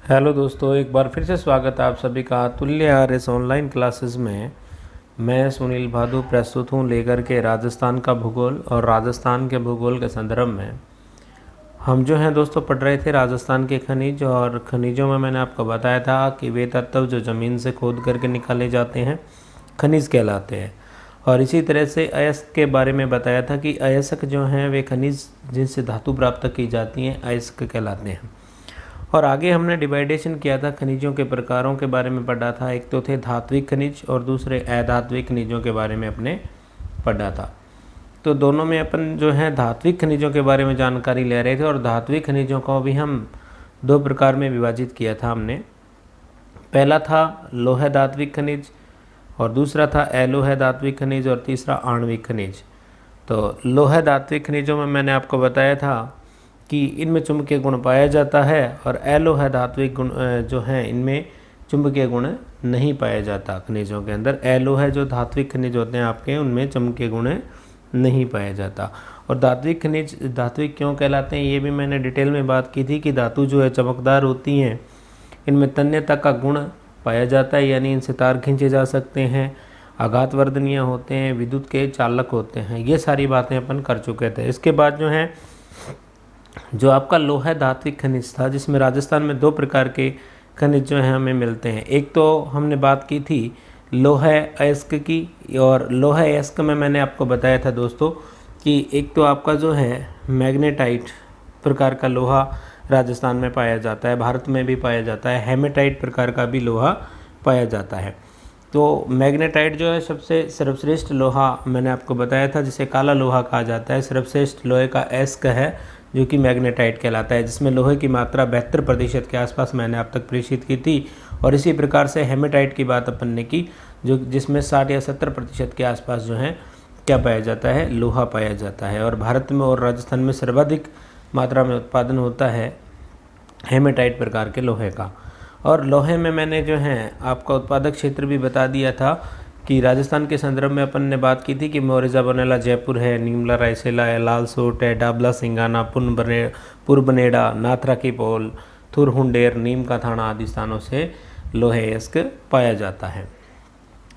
Hello दोस्तों, एक बार फिर से स्वागत है आप सभी का तुल्य आर्यस ऑनलाइन क्लासेस में। मैं सुनील भादु प्रस्तुत हूँ लेकर के राजस्थान का भूगोल। और राजस्थान के भूगोल के संदर्भ में हम जो हैं दोस्तों पढ़ रहे थे राजस्थान के खनिज। और खनिजों में मैंने आपको बताया था कि वे तत्व जो ज़मीन से खोद करके निकाले जाते हैं खनिज कहलाते हैं। और इसी तरह से अयस्क के बारे में बताया था कि अयस्क जो हैं वे खनिज जिनसे धातु प्राप्त की जाती हैं अयस्क कहलाते हैं। और आगे हमने डिवाइडेशन किया था, खनिजों के प्रकारों के बारे में पढ़ा था। एक तो थे धात्विक खनिज और दूसरे अधात्विक खनिजों के बारे में अपने पढ़ा था। तो दोनों में अपन जो है धात्विक खनिजों के बारे में जानकारी ले रहे थे। और धात्विक खनिजों को भी हम दो प्रकार में विभाजित किया था हमने। पहला था लोह धात्विक खनिज और दूसरा था अलोह धात्विक खनिज और तीसरा आणविक खनिज। तो लोह धात्विक खनिजों में मैंने आपको बताया था कि इनमें चुंबकीय गुण पाया जाता है और अलोह धात्विक गुण जो हैं इनमें चुंबकीय गुण नहीं पाया जाता। खनिजों के अंदर अलोह जो धात्विक खनिज होते हैं आपके उनमें चुंबकीय गुण नहीं पाया जाता। और धात्विक खनिज धात्विक क्यों कहलाते हैं ये भी मैंने डिटेल में बात की थी कि धातु जो है चमकदार होती हैं, इनमें तन्यता का गुण पाया जाता है, यानी इनसे तार खींचे जा सकते हैं, आघातवर्धनीय होते हैं, विद्युत के चालक होते हैं। ये सारी बातें अपन कर चुके थे। इसके बाद जो आपका लोह धात्विक खनिज था, जिसमें राजस्थान में दो प्रकार के खनिज जो हैं हमें मिलते हैं। एक तो हमने बात की थी लोह अयस्क की, और लोह अयस्क में मैंने आपको बताया था दोस्तों कि एक तो आपका जो है मैग्नेटाइट प्रकार का लोहा राजस्थान में पाया जाता है, भारत में भी पाया जाता है। हेमेटाइट प्रकार का भी लोहा पाया जाता है। तो मैग्नेटाइट जो है सबसे सर्वश्रेष्ठ लोहा मैंने आपको बताया था, जिसे काला लोहा कहा जाता है। सर्वश्रेष्ठ लोहे का अयस्क है जो कि मैग्नेटाइट कहलाता है, जिसमें लोहे की मात्रा 72% के आसपास मैंने आप तक प्रेषित की थी। और इसी प्रकार से हेमेटाइट की बात अपन ने की, जो जिसमें 60 या 70% के आसपास जो है क्या पाया जाता है, लोहा पाया जाता है। और भारत में और राजस्थान में सर्वाधिक मात्रा में उत्पादन होता है हेमेटाइट प्रकार के लोहे का। और लोहे में मैंने जो है आपका उत्पादक क्षेत्र भी बता दिया था कि राजस्थान के संदर्भ में अपन ने बात की थी कि मोरेजा बनेला जयपुर है, नीमला रायसेला है, लालसोट है, डाबला सिंगाना, पुरबनेड़ा, नाथरा की पोल, थुरहुंडेर, नीम का थाना आदि स्थानों से लोहे अयस्क पाया जाता है।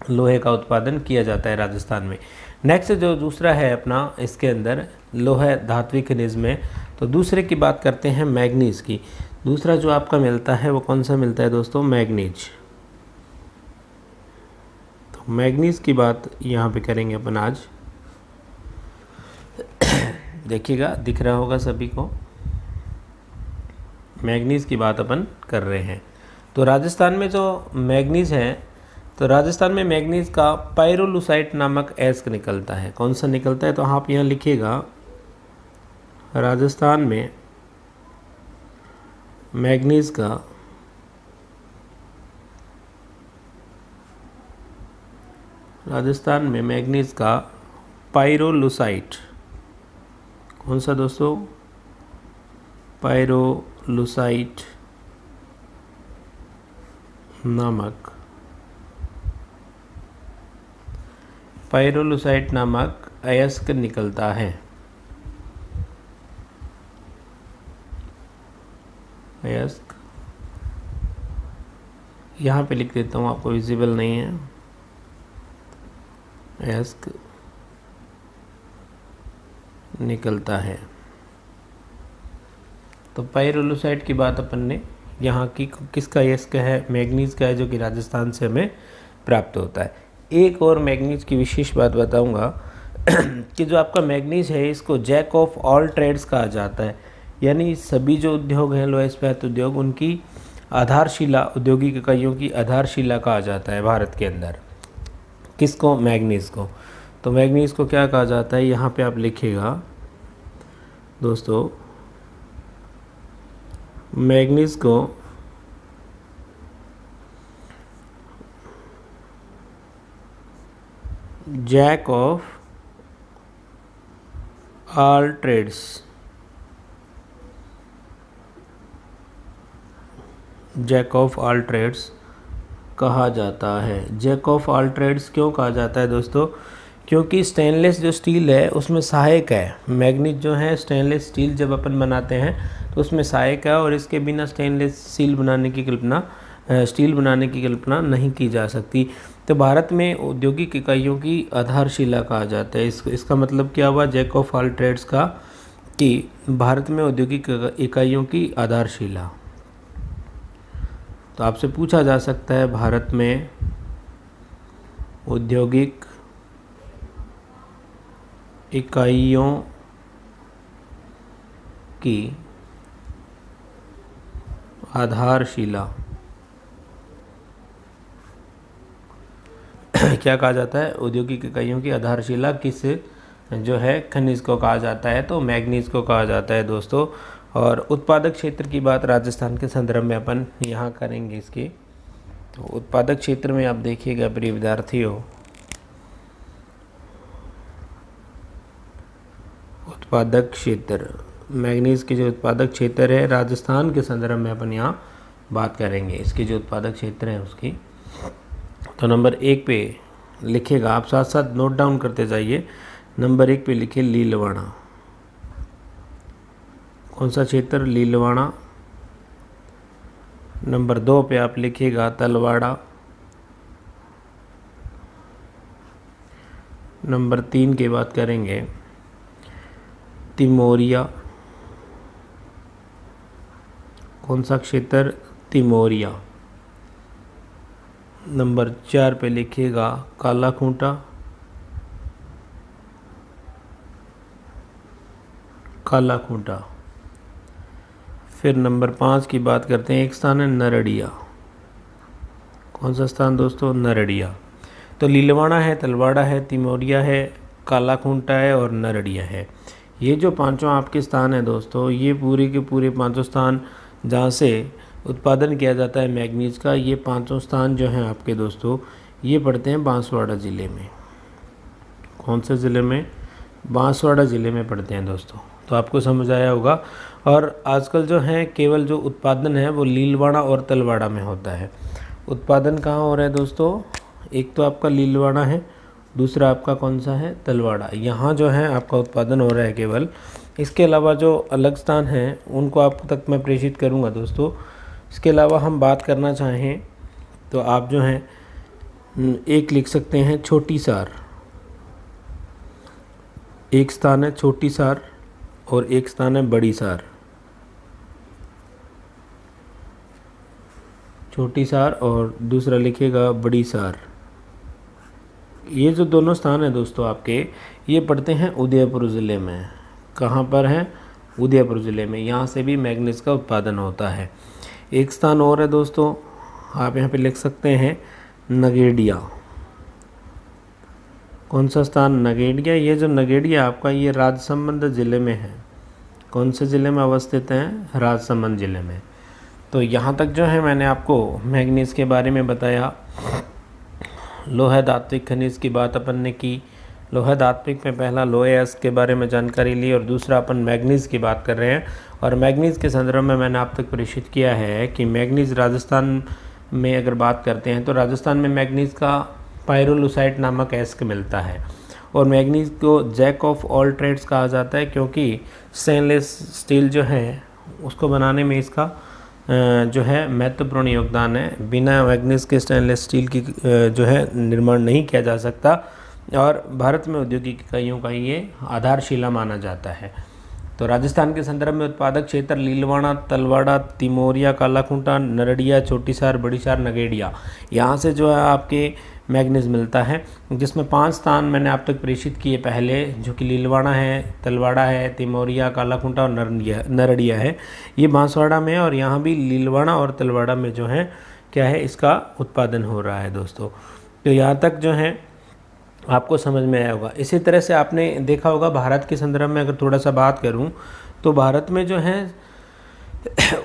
लोहे का उत्पादन किया जाता है राजस्थान में। नेक्स्ट जो दूसरा है अपना इसके अंदर लोह धात्विक खनिज में, तो दूसरे की बात करते हैं मैग्नीज की। दूसरा जो आपका मिलता है वो कौन सा मिलता है दोस्तों, मैग्नीज। तो मैग्नीज की बात यहाँ पे करेंगे अपन आज। देखिएगा, दिख रहा होगा सभी को, मैग्नीज की बात अपन कर रहे हैं। तो राजस्थान में जो मैग्नीज है, तो राजस्थान में मैग्नीज का पायरोलुसाइट नामक अयस्क निकलता है। कौन सा निकलता है, तो आप यहाँ लिखिएगा राजस्थान में मैग्नीज का पायरोलुसाइट। कौन सा दोस्तों, पायरोलुसाइट नामक अयस्क निकलता है। अयस्क यहाँ पे लिख देता हूँ, आपको विजिबल नहीं है। अयस्क निकलता है। तो पायरोलुसाइट की बात अपन ने यहाँ की, किसका अयस्क है, मैग्नीज का है, जो कि राजस्थान से हमें प्राप्त होता है। एक और मैग्नीज की विशेष बात बताऊंगा कि जो आपका मैग्नीज है इसको जैक ऑफ ऑल ट्रेड्स कहा जाता है। यानी सभी जो उद्योग हैं लोह इस्पात उद्योग, उनकी आधारशिला, औद्योगिक इकाइयों की आधारशिला कहा जाता है भारत के अंदर। किसको, मैग्नीज को। तो मैग्नीज को क्या कहा जाता है, यहाँ पे आप लिखिएगा दोस्तों, मैग्नीज को jack of all trades, jack of all trades कहा जाता है। जैक ऑफ ऑल ट्रेड्स क्यों कहा जाता है दोस्तों, क्योंकि स्टेनलेस जो स्टील है उसमें सहायक है। मैग्नीज जो है स्टेनलेस स्टील जब अपन बनाते हैं तो उसमें सहायक है और इसके बिना स्टेनलेस स्टील बनाने की कल्पना नहीं की जा सकती। तो भारत में औद्योगिक इकाइयों की आधारशिला कहा जाता है। इसका मतलब क्या हुआ, जैक ऑफ ऑल ट्रेड्स का, कि भारत में औद्योगिक इकाइयों की आधारशिला। तो आपसे पूछा जा सकता है भारत में औद्योगिक इकाइयों की आधारशिला क्या कहा जाता है, औद्योगिक इकाइयों की आधारशिला किस जो है खनिज को कहा जाता है, तो मैग्नीज को कहा जाता है दोस्तों। और उत्पादक क्षेत्र की बात राजस्थान के संदर्भ में अपन यहाँ करेंगे इसकी। तो उत्पादक क्षेत्र में आप देखिएगा प्रिय विद्यार्थियों, उत्पादक क्षेत्र मैग्नीज के जो उत्पादक क्षेत्र है राजस्थान के संदर्भ में अपन यहाँ बात करेंगे इसके जो उत्पादक क्षेत्र है उसकी। तो नंबर 1 पे लिखेगा, आप साथ साथ नोट डाउन करते जाइए। नंबर 1 पे लिखे लीलवाड़ा। कौन सा क्षेत्र, लीलवाड़ा। नंबर 2 पे आप लिखेगा तलवाड़ा। नंबर 3 की बात करेंगे तिमोरिया। कौन सा क्षेत्र, तिमोरिया। नंबर 4 पे लिखिएगा कालाखूंटा। कालाखूंटा। फिर नंबर 5 की बात करते हैं, एक स्थान है नरड़िया। कौन सा स्थान दोस्तों, नरड़िया। तो लीलवाड़ा है, तलवाड़ा है, तिमोरिया है, कालाखूंटा है और नरड़िया है। ये जो पांचों आपके स्थान हैं दोस्तों, ये पूरे के पूरे पांचों स्थान जहाँ से उत्पादन किया जाता है मैग्नीज का, ये पांचों स्थान जो हैं आपके दोस्तों, ये पड़ते हैं बांसवाड़ा ज़िले में। कौन से ज़िले में, बांसवाड़ा ज़िले में पड़ते हैं दोस्तों। तो आपको समझ आया होगा। और आजकल जो है केवल जो उत्पादन है वो लीलवाड़ा और तलवाड़ा में होता है। उत्पादन कहाँ हो रहा है दोस्तों, एक तो आपका लीलवाड़ा है, दूसरा आपका कौन सा है, तलवाड़ा। यहाँ जो है आपका उत्पादन हो रहा है केवल। इसके अलावा जो अलग स्थान हैं उनको आप तक मैं प्रेषित करूँगा दोस्तों। इसके अलावा हम बात करना चाहें तो आप जो हैं एक लिख सकते हैं छोटी सार। एक स्थान है छोटी सार और एक स्थान है बड़ी सार। छोटी सार और दूसरा लिखेगा बड़ी सार। ये जो दोनों स्थान हैं दोस्तों आपके, ये पड़ते हैं उदयपुर ज़िले में। कहाँ पर हैं, उदयपुर ज़िले में। यहाँ से भी मैग्नीज का उत्पादन होता है। एक स्थान और है दोस्तों, आप यहाँ पे लिख सकते हैं नगेड़िया। कौन सा स्थान, नगेड़िया। ये जो नगेड़िया आपका, ये राजसमंद ज़िले में है। कौन से ज़िले में अवस्थित हैं, राजसमंद ज़िले में। तो यहाँ तक जो है मैंने आपको मैग्नीज के बारे में बताया। लोहा धात्विक खनिज की बात अपन ने की। लोहा धात्विक में पहला लोहेस के बारे में जानकारी ली और दूसरा अपन मैग्नीज की बात कर रहे हैं। और मैग्नीज के संदर्भ में मैंने आप तक प्रेषित किया है कि मैग्नीज राजस्थान में अगर बात करते हैं तो राजस्थान में मैग्नीज का पायरोलुसाइट नामक एस्क मिलता है। और मैग्नीज को जैक ऑफ ऑल ट्रेड्स कहा जाता है क्योंकि स्टेनलेस स्टील जो है उसको बनाने में इसका जो है महत्वपूर्ण योगदान है। बिना मैग्नीज के स्टेनलेस स्टील की जो है निर्माण नहीं किया जा सकता। और भारत में औद्योगिक इकाइयों का ये आधारशिला माना जाता है। तो राजस्थान के संदर्भ में उत्पादक क्षेत्र लीलवाड़ा, तलवाड़ा, तिमोरिया, कालाखूंटा, नरड़िया, छोटी सार, बड़ी सार, नगेड़िया, यहाँ से जो है आपके मैग्नीज मिलता है। जिसमें 5 स्थान मैंने आप तक प्रेषित किए पहले, जो कि लीलवाड़ा है, तलवाड़ा है, तिमोरिया, कालाखूंटा और नरड़िया है। ये बांसवाड़ा में है और यहाँ भी लीलवाड़ा और तलवाड़ा में जो है क्या है, इसका उत्पादन हो रहा है दोस्तों। तो यहाँ तक जो है आपको समझ में आया होगा। इसी तरह से आपने देखा होगा भारत के संदर्भ में अगर थोड़ा सा बात करूं तो भारत में जो है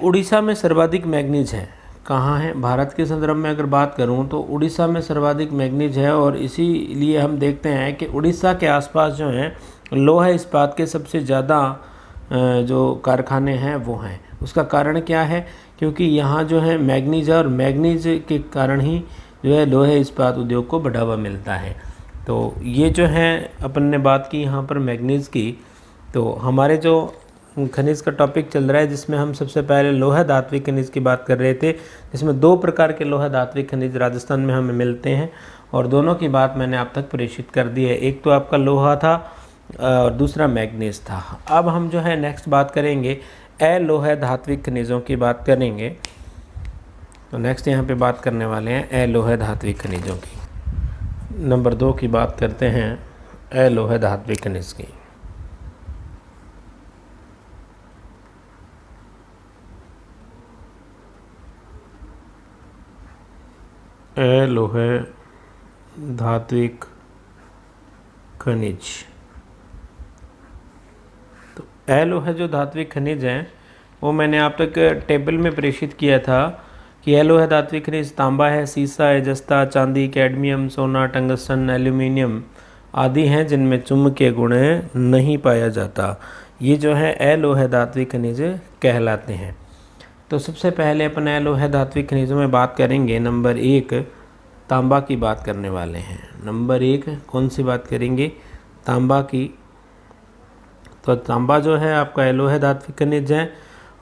उड़ीसा में सर्वाधिक मैग्नीज है। कहाँ है, भारत के संदर्भ में अगर बात करूं तो उड़ीसा में सर्वाधिक मैग्नीज है। और इसीलिए हम देखते हैं कि उड़ीसा के आसपास जो हैं लोहा इस्पात के सबसे ज़्यादा जो कारखाने हैं वो हैं। उसका कारण क्या है, क्योंकि यहाँ जो है मैग्नीज है और मैग्नीज के कारण ही जो है लोहे इस्पात उद्योग को बढ़ावा मिलता है। तो ये जो है अपन ने बात की यहाँ पर मैग्नीज की। तो हमारे जो खनिज का टॉपिक चल रहा है, जिसमें हम सबसे पहले लोहा धात्विक खनिज की बात कर रहे थे, जिसमें 2 प्रकार के लोहा धात्विक खनिज राजस्थान में हमें मिलते हैं और दोनों की बात मैंने आप तक प्रेषित कर दी है। एक तो आपका लोहा था और दूसरा मैग्नीज था। अब हम जो है नेक्स्ट बात करेंगे अलोहा धात्विक खनिजों की बात करेंगे। तो नेक्स्ट यहाँ पे बात करने वाले हैं अलोहा धात्विक खनिजों की। नंबर 2 की बात करते हैं अलोहा धात्विक खनिज की। अलोहा धात्विक खनिज। तो अलोहा जो धात्विक खनिज हैं वो मैंने आप तक टेबल में प्रेषित किया था कि अलोहा धात्विक खनिज तांबा है, सीसा है, जस्ता, चांदी, कैडमियम, सोना, टंगस्टन, एल्यूमिनियम आदि हैं जिनमें चुंबकीय गुण नहीं पाया जाता। ये जो है अलोहा धात्विक खनिज कहलाते हैं। तो सबसे पहले अपन अलोहा धात्विक खनिजों में बात करेंगे। नंबर 1 तांबा की बात करने वाले हैं। नंबर 1 कौन सी बात करेंगे? तांबा की। तो तांबा जो है आपका अलोहा धात्विक खनिज है।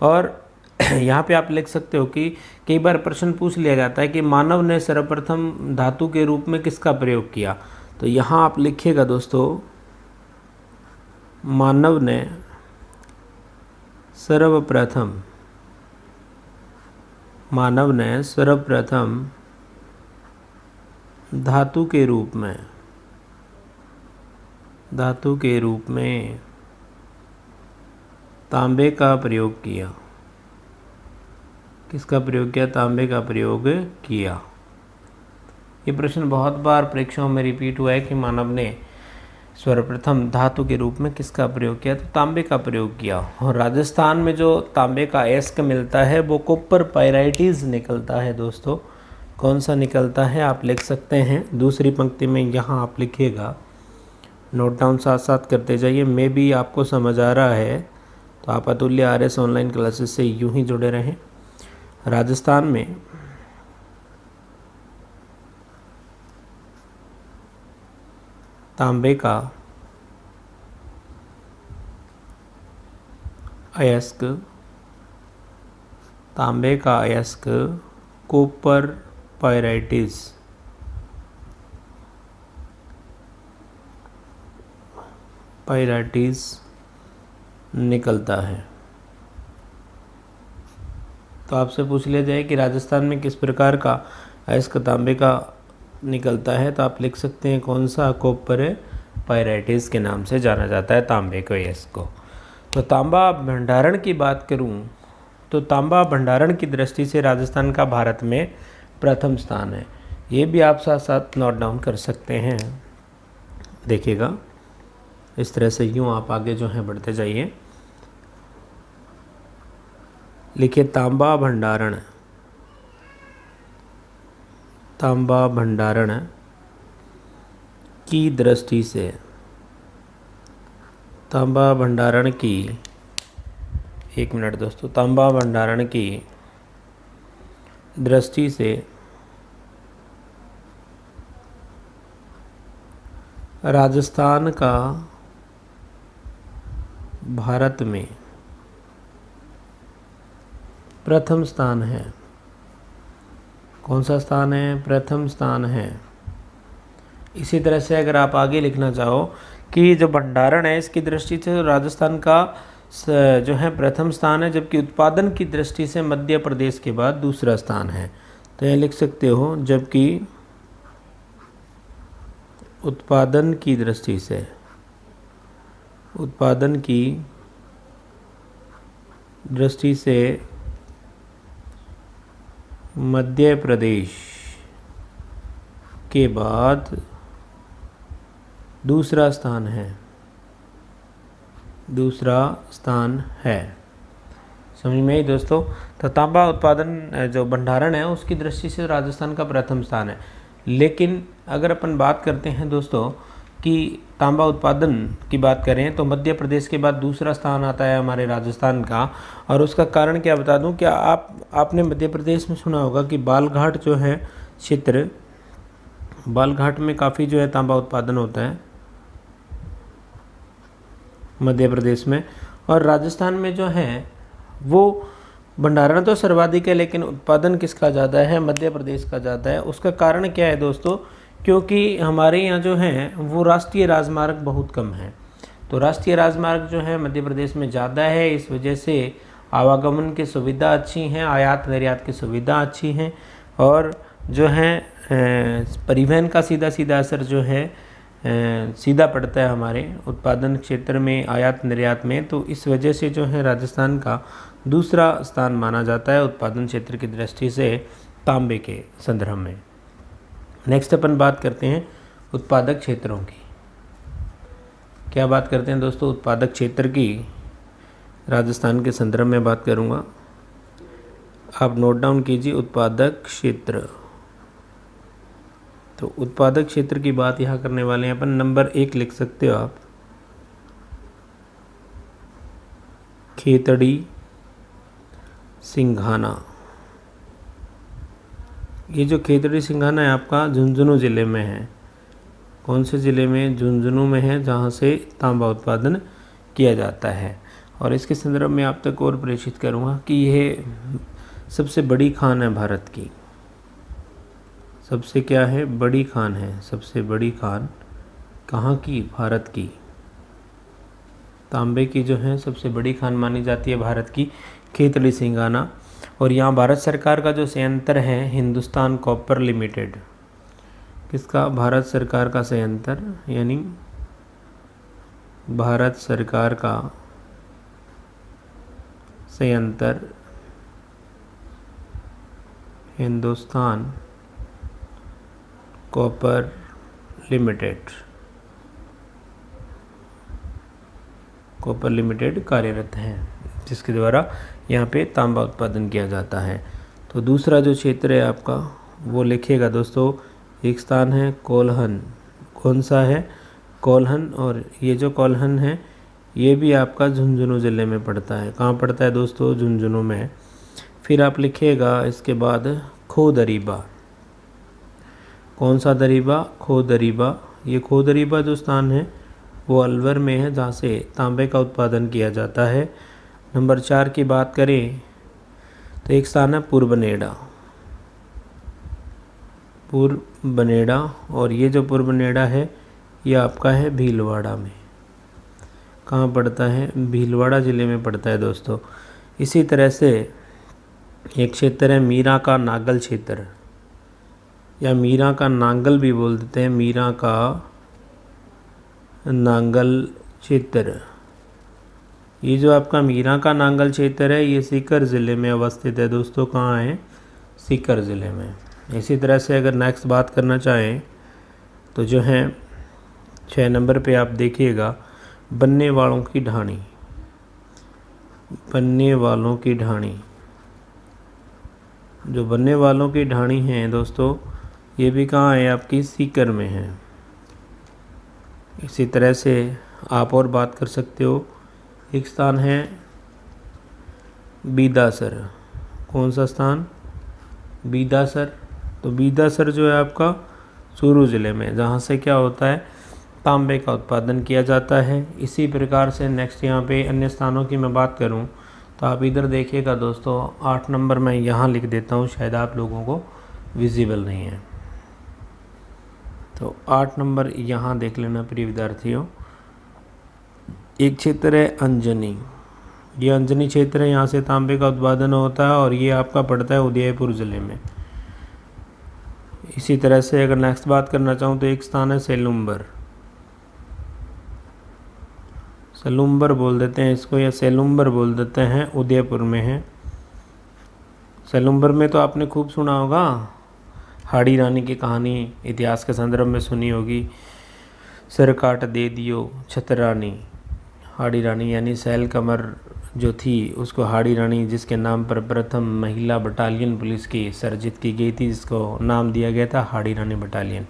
और यहाँ पे आप लिख सकते हो कि कई बार प्रश्न पूछ लिया जाता है कि मानव ने सर्वप्रथम धातु के रूप में किसका प्रयोग किया। तो यहाँ आप लिखिएगा दोस्तों, मानव ने सर्वप्रथम धातु के रूप में तांबे का प्रयोग किया। किसका प्रयोग किया? तांबे का प्रयोग किया। ये प्रश्न बहुत बार परीक्षाओं में रिपीट हुआ है कि मानव ने सर्वप्रथम धातु के रूप में किसका प्रयोग किया? तो तांबे का प्रयोग किया। और राजस्थान में जो तांबे का अयस्क मिलता है वो कॉपर पाइराइटिस निकलता है दोस्तों। कौन सा निकलता है आप लिख सकते हैं दूसरी पंक्ति में, यहाँ आप लिखिएगा, नोट डाउन साथ साथ करते जाइए। मे भी आपको समझ आ रहा है तो आप अतुल्य आरएस ऑनलाइन क्लासेस से यूं ही जुड़े रहें। राजस्थान में तांबे का अयस्क कॉपर पाइराइटिस निकलता है। तो आपसे पूछ लिया जाए कि राजस्थान में किस प्रकार का अयस्क तांबे का निकलता है, तो आप लिख सकते हैं कौन सा? कॉपर पाइराइटिस के नाम से जाना जाता है तांबे के अयस्क को। तो तांबा भंडारण की बात करूं तो तांबा भंडारण की दृष्टि से राजस्थान का भारत में प्रथम स्थान है। ये भी आप साथ साथ नोट डाउन कर सकते हैं। देखिएगा इस तरह से यूँ आप आगे जो है बढ़ते जाइए। लिखिए तांबा भंडारण की दृष्टि से, तांबा भंडारण की, एक मिनट दोस्तों, तांबा भंडारण की दृष्टि से राजस्थान का भारत में प्रथम स्थान है। कौन सा स्थान है? प्रथम स्थान है। इसी तरह से अगर आप आगे लिखना चाहो कि जो भंडारण है इसकी दृष्टि से राजस्थान का जो है प्रथम स्थान है, जबकि उत्पादन की दृष्टि से मध्य प्रदेश के बाद दूसरा स्थान है। तो यह लिख सकते हो, जबकि उत्पादन की दृष्टि से मध्य प्रदेश के बाद दूसरा स्थान है। समझ में आई दोस्तों? तो तांबा उत्पादन जो भंडारण है उसकी दृष्टि से राजस्थान का प्रथम स्थान है। लेकिन अगर अपन बात करते हैं दोस्तों कि तांबा उत्पादन की बात करें तो मध्य प्रदेश के बाद दूसरा स्थान आता है हमारे राजस्थान का। और उसका कारण क्या बता दूं, क्या आपने मध्य प्रदेश में सुना होगा कि बालघाट जो है क्षेत्र, बालघाट में काफ़ी जो है तांबा उत्पादन होता है मध्य प्रदेश में। और राजस्थान में जो है वो भंडारण तो सर्वाधिक है, लेकिन उत्पादन किसका ज़्यादा है? मध्य प्रदेश का ज़्यादा है। उसका कारण क्या है दोस्तों? क्योंकि हमारे यहाँ जो है वो राष्ट्रीय राजमार्ग बहुत कम है। तो राष्ट्रीय राजमार्ग जो है मध्य प्रदेश में ज़्यादा है, इस वजह से आवागमन की सुविधा अच्छी हैं, आयात निर्यात की सुविधा अच्छी हैं, और जो है परिवहन का सीधा सीधा असर जो है सीधा पड़ता है हमारे उत्पादन क्षेत्र में, आयात निर्यात में। तो इस वजह से जो है राजस्थान का दूसरा स्थान माना जाता है उत्पादन क्षेत्र की दृष्टि से तांबे के संदर्भ में। नेक्स्ट अपन बात करते हैं उत्पादक क्षेत्रों की। क्या बात करते हैं दोस्तों? उत्पादक क्षेत्र की राजस्थान के संदर्भ में बात करूंगा। आप नोट डाउन कीजिए उत्पादक क्षेत्र। तो उत्पादक क्षेत्र की बात यहाँ करने वाले हैं अपन। नंबर 1 लिख सकते हो आप, खेतड़ी सिंघाना। ये जो खेतड़ी सिंघाना है आपका झुंझुनू ज़िले में है। कौन से ज़िले में? झुंझुनू में है, जहाँ से तांबा उत्पादन किया जाता है। और इसके संदर्भ में आप तक और प्रेषित करूँगा कि यह सबसे बड़ी खान है भारत की। सबसे क्या है? बड़ी खान है। सबसे बड़ी खान कहाँ की? भारत की। तांबे की जो है सबसे बड़ी खान मानी जाती है भारत की, खेतड़ी सिंघाना। और यहाँ भारत सरकार का जो संयंत्र है हिंदुस्तान कॉपर लिमिटेड, किसका? भारत सरकार का संयंत्र, यानी भारत सरकार का संयंत्र Hindustan copper limited, copper limited कार्यरत है, जिसके द्वारा यहाँ पे तांबा उत्पादन किया जाता है। तो दूसरा जो क्षेत्र है आपका वो लिखिएगा दोस्तों। एक स्थान है कोल्हन। कौन सा है? कोल्हन। और ये जो कोल्हन है ये भी आपका झुंझुनू ज़िले में पड़ता है। कहाँ पड़ता है दोस्तों? झुंझुनू में। फिर आप लिखिएगा इसके बाद खोदरीबा। कौन सा दरीबा? खोदरीबा। ये खोदरीबा जो स्थान है वो अलवर में है, जहाँ से तांबे का उत्पादन किया जाता है। नंबर 4 की बात करें तो एक स्थान है पुरबनेड़ा। पुरबनेड़ा। और ये जो पुरबनेड़ा है ये आपका है भीलवाड़ा में। कहाँ पड़ता है? भीलवाड़ा ज़िले में पड़ता है दोस्तों। इसी तरह से एक क्षेत्र है मीरा का नागल क्षेत्र, या मीरा का नांगल भी बोल देते हैं। मीरा का नांगल क्षेत्र, ये जो आपका मीरा का नांगल क्षेत्र है ये सीकर ज़िले में अवस्थित है दोस्तों। कहाँ है? सीकर ज़िले में। इसी तरह से अगर नेक्स्ट बात करना चाहें तो जो है 6 नंबर पे आप देखिएगा बनने वालों की ढाणी। बनने वालों की ढाणी, जो बनने वालों की ढाणी हैं दोस्तों ये भी कहाँ है? आपकी सीकर में है। इसी तरह से आप और बात कर सकते हो। एक स्थान है बीदासर। कौन सा स्थान? बीदासर। तो बीदासर जो है आपका चूरू ज़िले में, जहाँ से क्या होता है? तांबे का उत्पादन किया जाता है। इसी प्रकार से नेक्स्ट यहाँ पे अन्य स्थानों की मैं बात करूँ तो आप इधर देखिएगा दोस्तों। 8 नंबर मैं यहाँ लिख देता हूँ, शायद आप लोगों को विजिबल नहीं है। तो 8 नंबर यहाँ देख लेना प्रिय विद्यार्थियों। एक क्षेत्र है अंजनी। ये अंजनी क्षेत्र है, यहाँ से तांबे का उत्पादन होता है और ये आपका पड़ता है उदयपुर ज़िले में। इसी तरह से अगर नेक्स्ट बात करना चाहूँ तो एक स्थान है सेलुम्बर। सेलुम्बर बोल देते हैं इसको, या सेलुम्बर बोल देते हैं, उदयपुर में है। सेलुम्बर में तो आपने खूब सुना होगा, हाड़ी रानी की कहानी इतिहास के संदर्भ में सुनी होगी। सिर काट दे दियो छतरानी। हाड़ी रानी यानी सैल कमर जो थी उसको हाड़ी रानी, जिसके नाम पर प्रथम महिला बटालियन पुलिस की सर्जित की गई थी, जिसको नाम दिया गया था हाड़ी रानी बटालियन।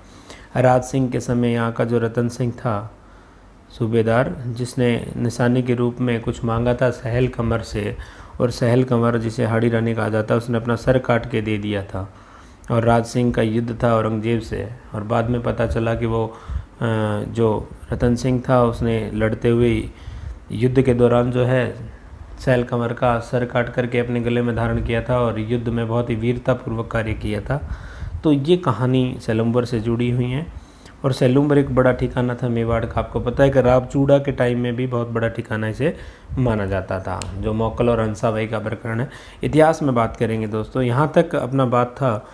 राज सिंह के समय यहाँ का जो रतन सिंह था सूबेदार, जिसने निशानी के रूप में कुछ मांगा था सहल कमर से, और सहल कमर जिसे हाड़ी रानी कहा जाता है उसने अपना सर काट के दे दिया था। और राज सिंह का युद्ध था औरंगजेब से, और बाद में पता चला कि वो जो रतन सिंह था उसने लड़ते हुए युद्ध के दौरान जो है सैल कंवर का सर काट करके अपने गले में धारण किया था और युद्ध में बहुत ही वीरतापूर्वक कार्य किया था। तो ये कहानी सेलुम्बर से जुड़ी हुई है। और सेलुम्बर एक बड़ा ठिकाना था मेवाड़ का। आपको पता है कि रावचूड़ा के टाइम में भी बहुत बड़ा ठिकाना इसे माना जाता था, जो मोकल और हंसाबाई का प्रकरण है। इतिहास में बात करेंगे दोस्तों, यहाँ तक अपना बात था।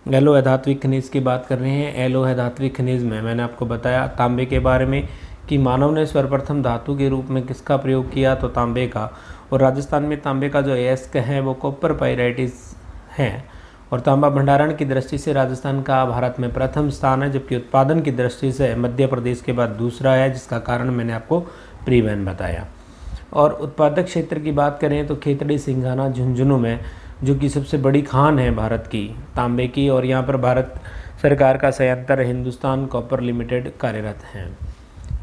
एलोह धात्विक खनिज की बात कर रहे हैं। एलोह धात्विक खनिज में मैंने आपको बताया तांबे के बारे में कि मानव ने सर्वप्रथम धातु के रूप में किसका प्रयोग किया, तो तांबे का। और राजस्थान में तांबे का जो अयस्क है वो कॉपर पाइराइटिस है। और तांबा भंडारण की दृष्टि से राजस्थान का भारत में प्रथम स्थान है, जबकि उत्पादन की दृष्टि से मध्य प्रदेश के बाद दूसरा है, जिसका कारण मैंने आपको प्रीवन बताया। और उत्पादक क्षेत्र की बात करें तो खेतड़ी, सिंघाना, झुंझुनू में जो कि सबसे बड़ी खान है भारत की तांबे की, और यहाँ पर भारत सरकार का संयंत्र हिंदुस्तान कॉपर लिमिटेड कार्यरत है।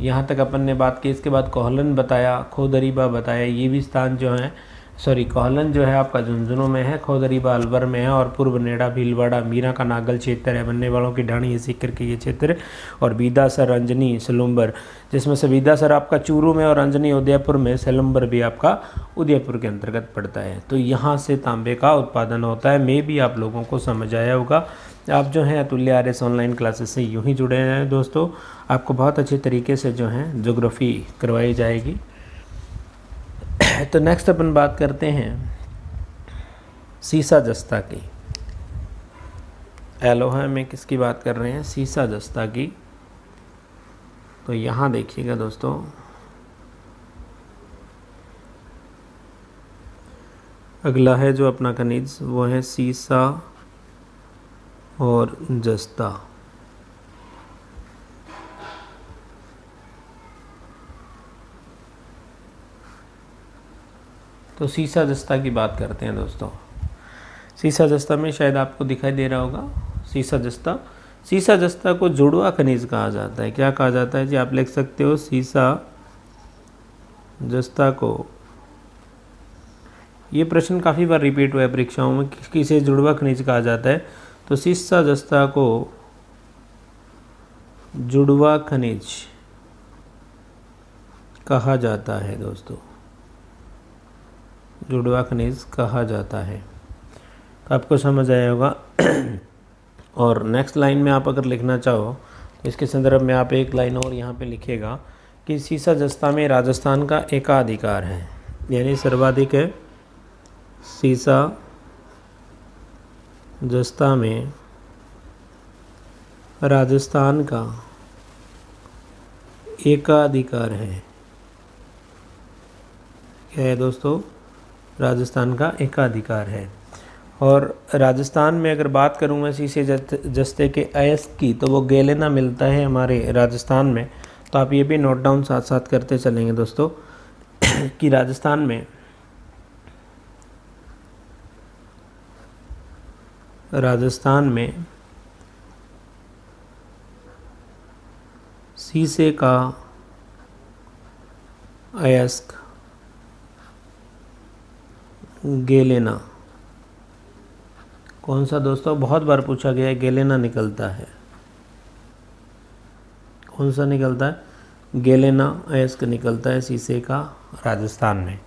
यहाँ तक अपन ने बात की। इसके बाद कोहलन बताया, खोदरीबा बताया। ये भी स्थान जो है कोहलन जो है आपका झुंझुनू में है, खोदरीबा अलवर में है, और पूर्व नेड़ा, भीलवाड़ा, मीरा का नागल क्षेत्र है, बनने वालों की ढाणी है सीकर के ये क्षेत्र। और बीदासर, अंजनी, सेलुम्बर, जिसमें से बीदासर आपका चूरू में और अंजनी उदयपुर में, सेलुम्बर भी आपका उदयपुर के अंतर्गत पड़ता है। तो यहाँ से तांबे का उत्पादन होता है। मैं भी आप लोगों को समझ आया होगा। आप जो हैं अतुल्य आर्यस ऑनलाइन क्लासेस से यूँ ही जुड़े हैं दोस्तों। आपको बहुत अच्छे तरीके से जो है ज्योग्राफी करवाई जाएगी। तो नेक्स्ट अपन बात करते हैं सीसा जस्ता की। एलोहा में किसकी बात कर रहे हैं? सीसा जस्ता की। तो यहाँ देखिएगा दोस्तों, अगला है जो अपना खनिज वो है सीसा और जस्ता। तो सीसा जस्ता की बात करते हैं दोस्तों। सीसा जस्ता में शायद आपको दिखाई दे रहा होगा सीसा जस्ता। सीसा जस्ता को जुड़वा खनिज कहा जाता है। क्या कहा जाता है जी? आप लिख सकते हो सीसा जस्ता को। ये प्रश्न काफ़ी बार रिपीट हुआ है परीक्षाओं में, किसे जुड़वा खनिज कहा जाता है? तो सीसा जस्ता को जुड़वा खनिज कहा जाता है दोस्तों, जुड़वा खनिज कहा जाता है। तो आपको समझ आया होगा। और नेक्स्ट लाइन में आप अगर लिखना चाहो इसके संदर्भ में आप एक लाइन और यहाँ पे लिखेगा कि सीसा जस्ता में राजस्थान का एकाधिकार है, यानी सर्वाधिक है। सीसा जस्ता में राजस्थान का एकाधिकार है। क्या है दोस्तों? राजस्थान का एकाधिकार है। और राजस्थान में अगर बात करूँ मैं सीसे जस्ते के अयस्क की, तो वो गेलेना मिलता है हमारे राजस्थान में। तो आप ये भी नोट डाउन साथ साथ करते चलेंगे दोस्तों कि राजस्थान में सीसे का अयस्क गेलेना, कौन सा दोस्तों? बहुत बार पूछा गया है। गेलेना निकलता है। कौन सा निकलता है? गेलेना अयस्क निकलता है सीसे का राजस्थान में।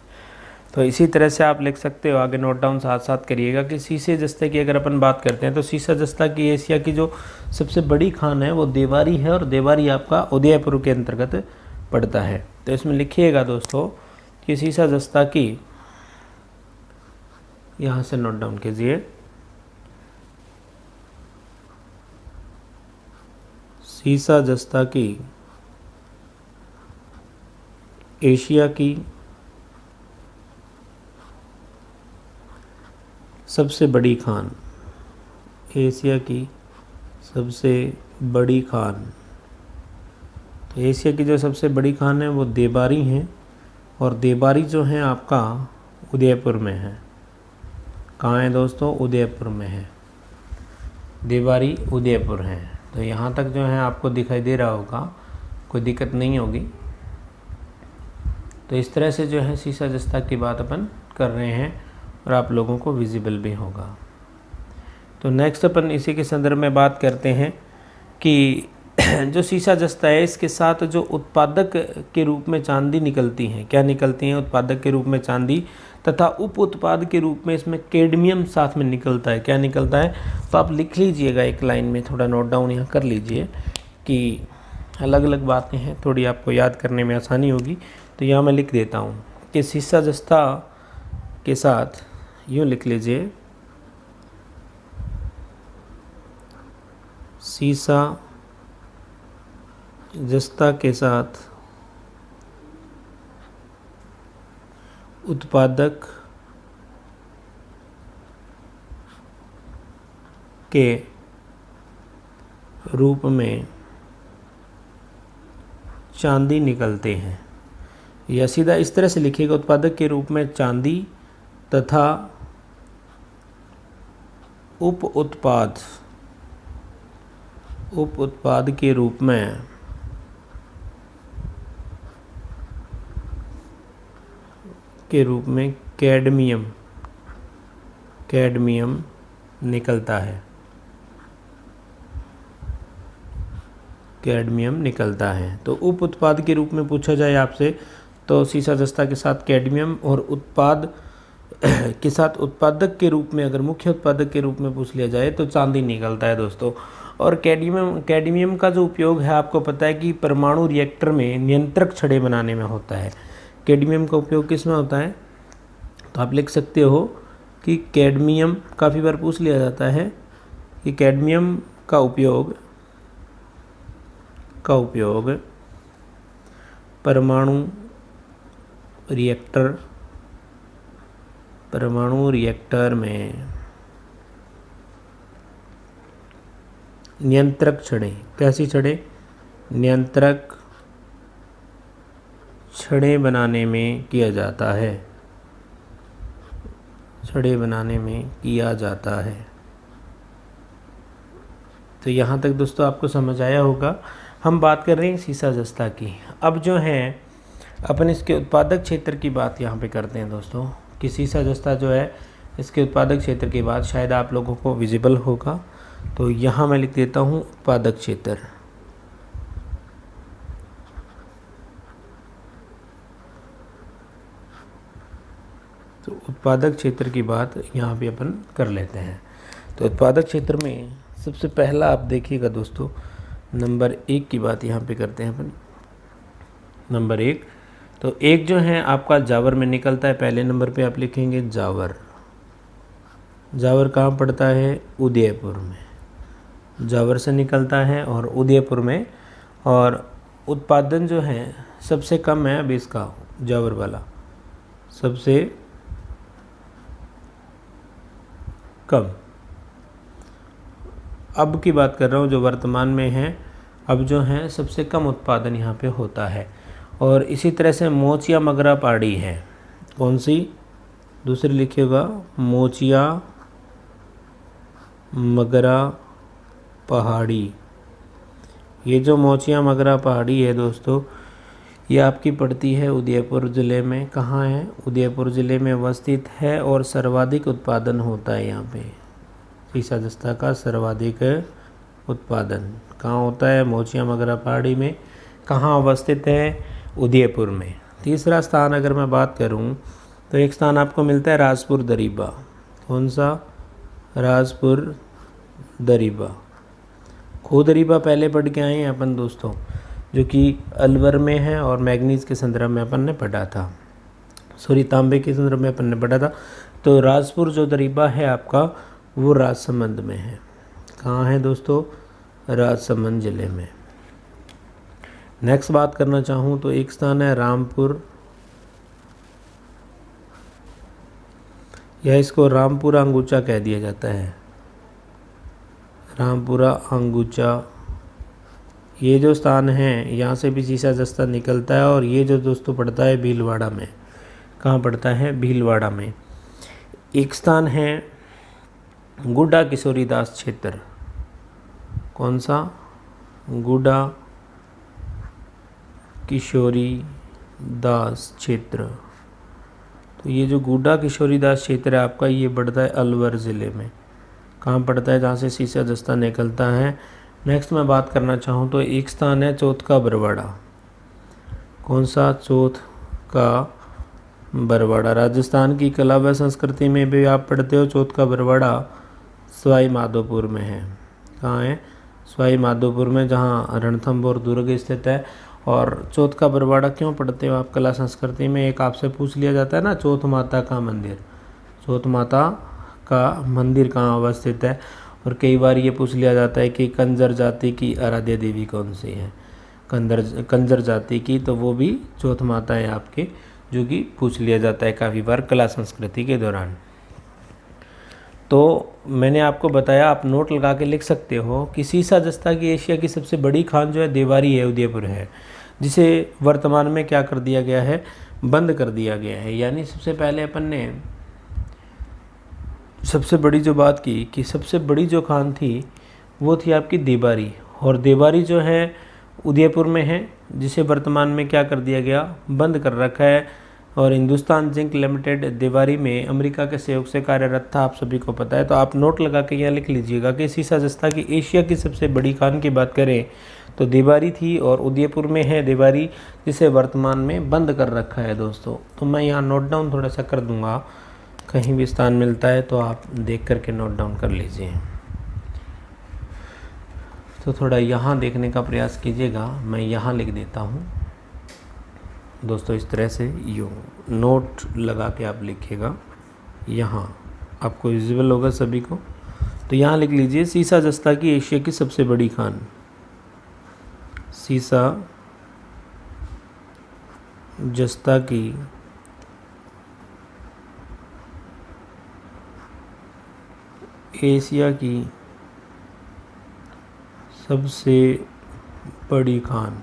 तो इसी तरह से आप लिख सकते हो, आगे नोट डाउन साथ साथ करिएगा कि सीसे जस्ते की अगर अपन बात करते हैं तो सीसा जस्ता की एशिया की जो सबसे बड़ी खान है वो देवारी है, और देवारी आपका उदयपुर के अंतर्गत पड़ता है। तो इसमें लिखिएगा दोस्तों कि सीसा जस्ता की, यहाँ से नोट डाउन कीजिए, सीसा जस्ता की एशिया की सबसे बड़ी खान, एशिया की सबसे बड़ी खान। तो एशिया की जो सबसे बड़ी खान है वो देबारी हैं, और देबारी जो है आपका उदयपुर में है। कहाँ है दोस्तों? उदयपुर में है। देबारी उदयपुर है। तो यहाँ तक जो है आपको दिखाई दे रहा होगा, कोई दिक्कत नहीं होगी। तो इस तरह से जो है सीसा जस्ता की बात अपन कर रहे हैं और आप लोगों को विजिबल भी होगा। तो नेक्स्ट अपन इसी के संदर्भ में बात करते हैं कि जो सीसा जस्ता है इसके साथ जो उत्पादक के रूप में चांदी निकलती हैं, क्या निकलती हैं? उत्पादक के रूप में चांदी तथा उप उत्पाद के रूप में इसमें कैडमियम साथ में निकलता है। क्या निकलता है? तो आप लिख लीजिएगा एक लाइन में, थोड़ा नोट डाउन यहाँ कर लीजिए कि अलग अलग बातें हैं, थोड़ी आपको याद करने में आसानी होगी। तो यहाँ मैं लिख देता हूँ कि सीसा जस्ता के साथ, यूँ लिख लीजिए, सीसा जस्ता के साथ उत्पादक के रूप में चांदी निकलते हैं, या सीधा इस तरह से लिखिएगा, उत्पादक के रूप में चांदी तथा उप उत्पाद के रूप में कैडमियम निकलता है। कैडमियम निकलता है। तो उप उत्पाद के रूप में पूछा जाए आपसे तो सीसा जस्ता के साथ कैडमियम, और उत्पाद के साथ उत्पादक के रूप में, अगर मुख्य उत्पादक के रूप में पूछ लिया जाए तो चांदी निकलता है दोस्तों। और कैडमियम का जो उपयोग है आपको पता है कि परमाणु रिएक्टर में नियंत्रक छड़े बनाने में होता है। कैडमियम का उपयोग किस में होता है? तो आप लिख सकते हो कि कैडमियम, काफ़ी बार पूछ लिया जाता है कि कैडमियम का उपयोग परमाणु रिएक्टर में नियंत्रक छड़े, कैसी छड़े? नियंत्रक छड़े बनाने में किया जाता है। तो यहाँ तक दोस्तों आपको समझ आया होगा। हम बात कर रहे हैं सीसा जस्ता की। अब जो है अपन इसके उत्पादक क्षेत्र की बात यहाँ पे करते हैं दोस्तों, कि सीसा जस्ता जो है इसके उत्पादक क्षेत्र की बात शायद आप लोगों को विजिबल होगा। तो यहाँ मैं लिख देता हूँ उत्पादक क्षेत्र। तो उत्पादक क्षेत्र की बात यहाँ पे अपन कर लेते हैं। तो उत्पादक क्षेत्र में सबसे पहला आप देखिएगा दोस्तों, नंबर 1 की बात यहाँ पे करते हैं अपन। नंबर 1, तो एक जो है आपका जावर में निकलता है। पहले नंबर पे आप लिखेंगे जावर। जावर कहाँ पड़ता है? उदयपुर में। जावर से निकलता है और उदयपुर में। और उत्पादन जो है सबसे कम है अब इसका, जावर वाला सबसे कम। अब की बात कर रहा हूँ जो वर्तमान में है, अब जो है सबसे कम उत्पादन यहाँ पे होता है। और इसी तरह से मोचिया मगरा पहाड़ी है। कौन सी? दूसरी लिखिएगा, मोचिया मगरा पहाड़ी। ये जो मोचिया मगरा पहाड़ी है दोस्तों, ये आपकी पड़ती है उदयपुर ज़िले में। कहाँ है? उदयपुर ज़िले में अवस्थित है और सर्वाधिक उत्पादन होता है यहाँ पे। सीसा जस्ता का सर्वाधिक उत्पादन कहाँ होता है? मोचिया मगरा पहाड़ी में। कहाँ अवस्थित है? उदयपुर में। तीसरा स्थान अगर मैं बात करूँ तो एक स्थान आपको मिलता है राजपुर दरीबा। कौन सा? राजपुर दरीबा। खो दरीबा पहले पढ़ के आए हैं अपन दोस्तों, जो कि अलवर में है और मैग्नीज के संदर्भ में अपन ने पढ़ा था, तांबे के संदर्भ में अपन ने पढ़ा था। तो राजपुर जो दरीबा है आपका, वो राजसमंद में है। कहाँ है दोस्तों? राजसमंद ज़िले में। नेक्स्ट बात करना चाहूँ तो एक स्थान है रामपुर, या इसको रामपुरा अंगूचा कह दिया जाता है। रामपुरा अंगूचा, ये जो स्थान है यहाँ से भी सीसा जस्ता निकलता है। और ये जो दोस्तों पड़ता है भीलवाड़ा में। कहाँ पड़ता है? भीलवाड़ा में। एक स्थान है गुड्डा किशोरीदास क्षेत्र। कौन सा? गुड्डा किशोरीदास क्षेत्र। तो ये जो गुड्डा किशोरीदास क्षेत्र है आपका, ये पड़ता है अलवर ज़िले में। कहाँ पड़ता है? जहाँ से सीसा जस्ता निकलता है, नेक्स्ट मैं बात करना चाहूँ तो एक स्थान है चौथ का बरवाड़ा। कौन सा? चौथ का बरवाड़ा। राजस्थान की कला व संस्कृति में भी आप पढ़ते हो। चौथ का बरवाड़ा सवाई माधोपुर में है। कहाँ है? सवाई माधोपुर में, जहाँ रणथंभौर दुर्ग स्थित है। और चौथ का बरवाड़ा क्यों पढ़ते हो आप कला संस्कृति में? एक आपसे पूछ लिया जाता है ना, चौथ माता का मंदिर, चौथ माता का मंदिर कहाँ अवस्थित है। और कई बार ये पूछ लिया जाता है कि कंजर जाति की आराध्य देवी कौन सी है, कंजर जाति की, तो वो भी चौथ माता है आपके, जो कि पूछ लिया जाता है काफ़ी बार कला संस्कृति के दौरान। तो मैंने आपको बताया, आप नोट लगा के लिख सकते हो कि सीसा जस्ता की एशिया की सबसे बड़ी खान जो है देवारी है, उदयपुर है, जिसे वर्तमान में क्या कर दिया गया है? बंद कर दिया गया है। यानी सबसे पहले अपन ने सबसे बड़ी जो बात की कि सबसे बड़ी जो खान थी वो थी आपकी देवारी, और देवारी जो है उदयपुर में है, जिसे वर्तमान में क्या कर दिया गया? बंद कर रखा है। और हिंदुस्तान जिंक लिमिटेड देवारी में अमेरिका के सहयोग से कार्यरत था, आप सभी को पता है। तो आप नोट लगा के यहाँ लिख लीजिएगा कि सीसा जस्ता की एशिया की सबसे बड़ी खान की बात करें तो देवारी थी, और उदयपुर में है देवारी, जिसे वर्तमान में बंद कर रखा है दोस्तों। तो मैं यहाँ नोट डाउन थोड़ा सा कर दूँगा, कहीं भी स्थान मिलता है तो आप देख करके नोट डाउन कर लीजिए। तो थोड़ा यहाँ देखने का प्रयास कीजिएगा, मैं यहाँ लिख देता हूँ दोस्तों, इस तरह से यूँ नोट लगा के आप लिखिएगा। यहाँ आपको विजिबल होगा सभी को। तो यहाँ लिख लीजिए सीसा जस्ता की एशिया की सबसे बड़ी खान, सीसा जस्ता की एशिया की सबसे बड़ी खान।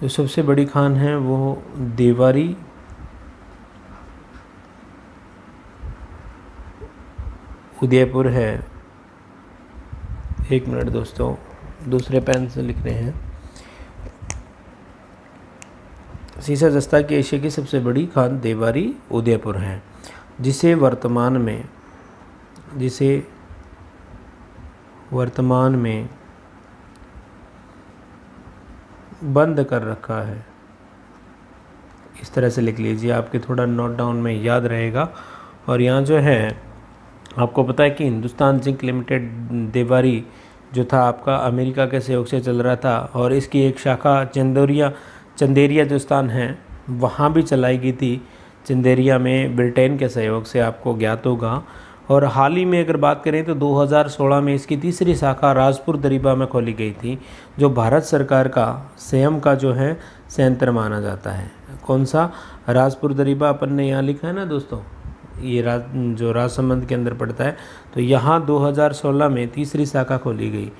जो सबसे बड़ी खान है वो देवारी उदयपुर है। एक मिनट दोस्तों, दूसरे पेन से लिख रहे हैं। सीसा जस्ता की एशिया की सबसे बड़ी खान देवारी उदयपुर है, जिसे वर्तमान में बंद कर रखा है। इस तरह से लिख लीजिए, आपके थोड़ा नोट डाउन में याद रहेगा। और यहाँ जो है आपको पता है कि हिंदुस्तान जिंक लिमिटेड देवारी जो था आपका अमेरिका के सहयोग से चल रहा था, और इसकी एक शाखा चंदेरिया जो स्थान है वहाँ भी चलाई गई थी। चंदेरिया में ब्रिटेन के सहयोग से, आपको ज्ञात होगा। और हाल ही में अगर बात करें तो 2016 में इसकी तीसरी शाखा राजपुर दरीबा में खोली गई थी, जो भारत सरकार का स्वयं का जो है संयंत्र माना जाता है। कौन सा? राजपुर दरीबा अपन ने यहाँ लिखा है ना दोस्तों, ये जो राजसमंद के अंदर पड़ता है। तो यहाँ 2016 में तीसरी शाखा खोली गई,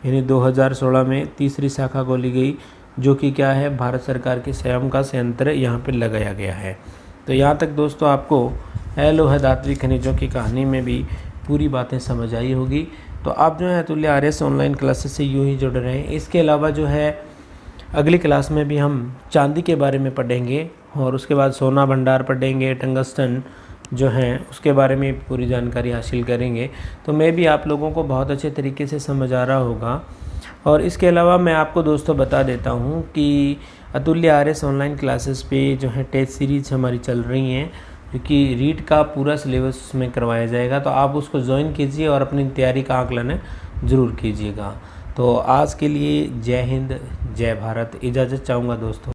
यानी 2016 में तीसरी शाखा खोली गई, जो कि क्या है? भारत सरकार के स्वयं का संयंत्र यहाँ पे लगाया गया है। तो यहाँ तक दोस्तों आपको अलोह धात्विक खनिजों की कहानी में भी पूरी बातें समझ आई होगी। तो आप जो है तुल्य आर्यस ऑनलाइन क्लासेस से यूँ ही जुड़ रहे हैं। इसके अलावा जो है अगली क्लास में भी हम चांदी के बारे में पढ़ेंगे, और उसके बाद सोना भंडार पढ़ेंगे, टंगस्टन जो हैं उसके बारे में पूरी जानकारी हासिल करेंगे। तो मैं भी आप लोगों को बहुत अच्छे तरीके से समझ आ रहा होगा। और इसके अलावा मैं आपको दोस्तों बता देता हूँ कि अतुल्य आर्यस ऑनलाइन क्लासेस पे जो है टेस्ट सीरीज हमारी चल रही हैं, क्योंकि रीड का पूरा सिलेबस उसमें करवाया जाएगा। तो आप उसको ज्वाइन कीजिए और अपनी तैयारी का आकलन ज़रूर कीजिएगा। तो आज के लिए जय हिंद, जय भारत, इजाज़त चाहूँगा दोस्तों।